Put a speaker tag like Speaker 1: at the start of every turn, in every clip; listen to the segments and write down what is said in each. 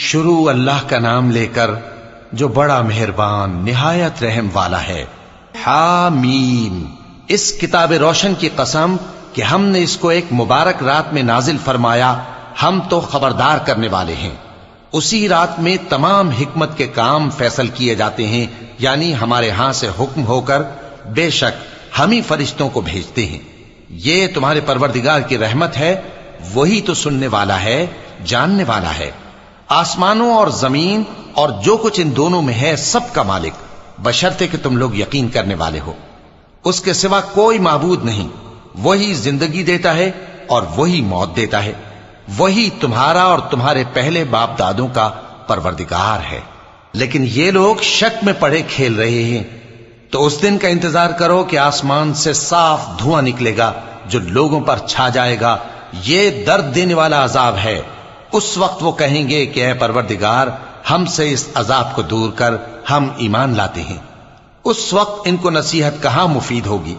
Speaker 1: شروع اللہ کا نام لے کر جو بڑا مہربان نہایت رحم والا ہے۔ حامیم، اس کتاب روشن کی قسم کہ ہم نے اس کو ایک مبارک رات میں نازل فرمایا، ہم تو خبردار کرنے والے ہیں۔ اسی رات میں تمام حکمت کے کام فیصل کیے جاتے ہیں، یعنی ہمارے ہاں سے حکم ہو کر بے شک ہم ہی فرشتوں کو بھیجتے ہیں۔ یہ تمہارے پروردگار کی رحمت ہے، وہی تو سننے والا ہے، جاننے والا ہے۔ آسمانوں اور زمین اور جو کچھ ان دونوں میں ہے سب کا مالک، بشرطے کہ تم لوگ یقین کرنے والے ہو۔ اس کے سوا کوئی معبود نہیں، وہی زندگی دیتا ہے اور وہی موت دیتا ہے، وہی تمہارا اور تمہارے پہلے باپ دادوں کا پروردگار ہے۔ لیکن یہ لوگ شک میں پڑے کھیل رہے ہیں۔ تو اس دن کا انتظار کرو کہ آسمان سے صاف دھواں نکلے گا جو لوگوں پر چھا جائے گا، یہ درد دینے والا عذاب ہے۔ اس وقت وہ کہیں گے کہ اے پروردگار، ہم سے اس عذاب کو دور کر، ہم ایمان لاتے ہیں۔ اس وقت ان کو نصیحت کہاں مفید ہوگی،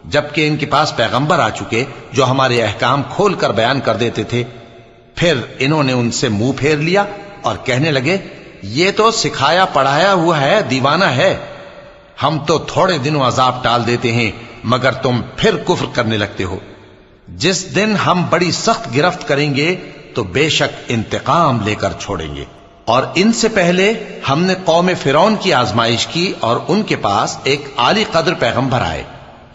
Speaker 1: جبکہ ان کے پاس پیغمبر آ چکے جو ہمارے احکام کھول کر بیان کر دیتے تھے۔ پھر انہوں نے ان سے منہ پھیر لیا اور کہنے لگے، یہ تو سکھایا پڑھایا ہوا ہے، دیوانہ ہے۔ ہم تو تھوڑے دنوں عذاب ٹال دیتے ہیں مگر تم پھر کفر کرنے لگتے ہو۔ جس دن ہم بڑی سخت گرفت کریں گے تو بے شک انتقام لے کر چھوڑیں گے۔ اور ان سے پہلے ہم نے قوم فرعون کی آزمائش کی اور ان کے پاس ایک عالی قدر پیغمبر آئے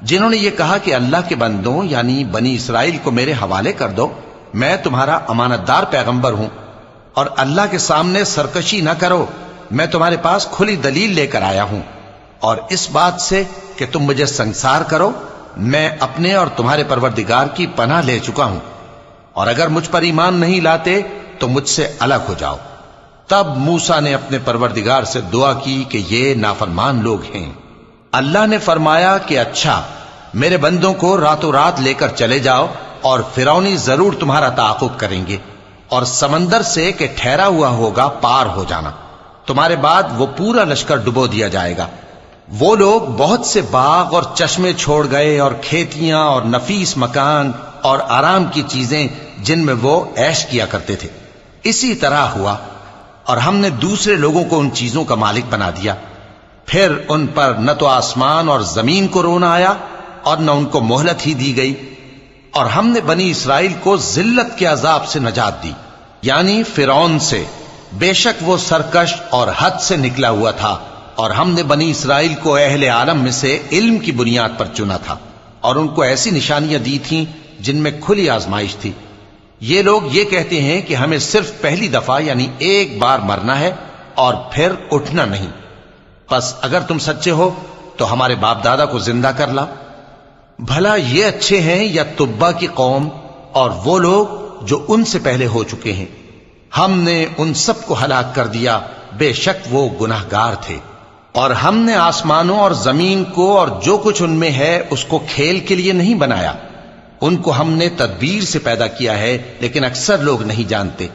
Speaker 1: جنہوں نے یہ کہا کہ اللہ کے بندوں یعنی بنی اسرائیل کو میرے حوالے کر دو، میں تمہارا امانت دار پیغمبر ہوں، اور اللہ کے سامنے سرکشی نہ کرو، میں تمہارے پاس کھلی دلیل لے کر آیا ہوں، اور اس بات سے کہ تم مجھے سنگسار کرو، میں اپنے اور تمہارے پروردگار کی پناہ لے چکا ہوں، اور اگر مجھ پر ایمان نہیں لاتے تو مجھ سے الگ ہو جاؤ۔ تب موسیٰ نے اپنے پروردگار سے دعا کی کہ یہ نافرمان لوگ ہیں۔ اللہ نے فرمایا کہ اچھا، میرے بندوں کو راتوں رات لے کر چلے جاؤ، اور فرعونی ضرور تمہارا تعاقب کریں گے، اور سمندر سے کہ ٹھہرا ہوا ہوگا پار ہو جانا، تمہارے بعد وہ پورا لشکر ڈبو دیا جائے گا۔ وہ لوگ بہت سے باغ اور چشمے چھوڑ گئے، اور کھیتیاں اور نفیس مکان اور آرام کی چیزیں جن میں وہ عیش کیا کرتے تھے۔ اسی طرح ہوا، اور ہم نے دوسرے لوگوں کو ان چیزوں کا مالک بنا دیا۔ پھر ان پر نہ تو آسمان اور زمین کو رونا آیا اور نہ ان کو مہلت ہی دی گئی، اور ہم نے بنی اسرائیل کو ذلت کے عذاب سے نجات دی، یعنی فرعون سے، بے شک وہ سرکش اور حد سے نکلا ہوا تھا، اور ہم نے بنی اسرائیل کو اہل عالم میں سے علم کی بنیاد پر چنا تھا، اور ان کو ایسی نشانیاں دی تھیں جن میں کھلی آزمائش تھی۔ یہ لوگ یہ کہتے ہیں کہ ہمیں صرف پہلی دفعہ یعنی ایک بار مرنا ہے اور پھر اٹھنا نہیں، پس اگر تم سچے ہو تو ہمارے باپ دادا کو زندہ کر لاؤ۔ بھلا یہ اچھے ہیں یا تبا کی قوم اور وہ لوگ جو ان سے پہلے ہو چکے ہیں؟ ہم نے ان سب کو ہلاک کر دیا، بے شک وہ گناہگار تھے۔ اور ہم نے آسمانوں اور زمین کو اور جو کچھ ان میں ہے اس کو کھیل کے لیے نہیں بنایا، ان کو ہم نے تدبیر سے پیدا کیا ہے، لیکن اکثر لوگ نہیں جانتے۔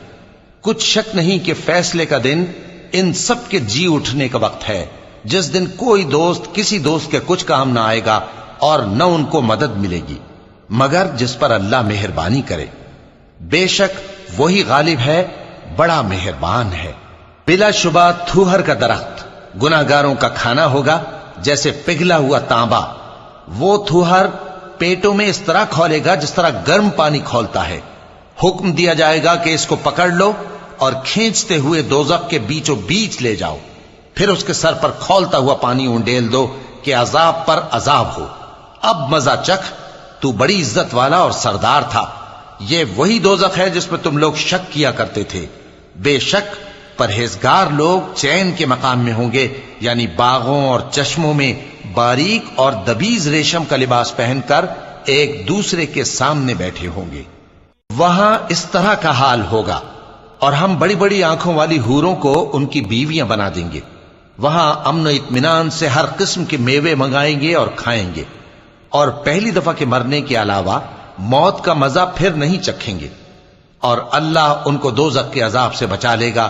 Speaker 1: کچھ شک نہیں کہ فیصلے کا دن ان سب کے جی اٹھنے کا وقت ہے، جس دن کوئی دوست کسی دوست کے کچھ کام نہ آئے گا اور نہ ان کو مدد ملے گی مگر جس پر اللہ مہربانی کرے۔ بے شک وہی غالب ہے، بڑا مہربان ہے۔ بلا شبہ تھوہر کا درخت گناہگاروں کا کھانا ہوگا، جیسے پگھلا ہوا تانبا۔ وہ تھوہر پیٹوں میں اس طرح کھولے گا جس طرح گرم پانی کھولتا ہے۔ حکم دیا جائے گا کہ اس کو پکڑ لو اور کھینچتے ہوئے دوزخ کے بیچوں بیچ لے جاؤ، پھر اس کے سر پر کھولتا ہوا پانی اونڈیل دو کہ عذاب پر عذاب ہو۔ اب مزہ چکھ، تو بڑی عزت والا اور سردار تھا۔ یہ وہی دوزخ ہے جس میں تم لوگ شک کیا کرتے تھے۔ بے شک پرہیزگار لوگ چین کے مقام میں ہوں گے، یعنی باغوں اور چشموں میں باریک اور دبیز ریشم کا لباس پہن کر ایک دوسرے کے سامنے بیٹھے ہوں گے۔ وہاں اس طرح کا حال ہوگا، اور ہم بڑی بڑی آنکھوں والی حوروں کو ان کی بیویاں بنا دیں گے۔ وہاں امن و اطمینان سے ہر قسم کے میوے منگائیں گے اور کھائیں گے، اور پہلی دفعہ کے مرنے کے علاوہ موت کا مزہ پھر نہیں چکھیں گے، اور اللہ ان کو دوزخ کے عذاب سے بچا لے گا۔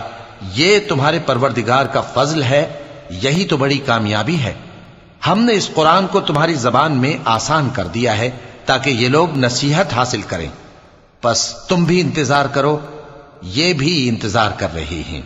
Speaker 1: یہ تمہارے پروردگار کا فضل ہے، یہی تو بڑی کامیابی ہے۔ ہم نے اس قرآن کو تمہاری زبان میں آسان کر دیا ہے تاکہ یہ لوگ نصیحت حاصل کریں، پس تم بھی انتظار کرو، یہ بھی انتظار کر رہے ہیں۔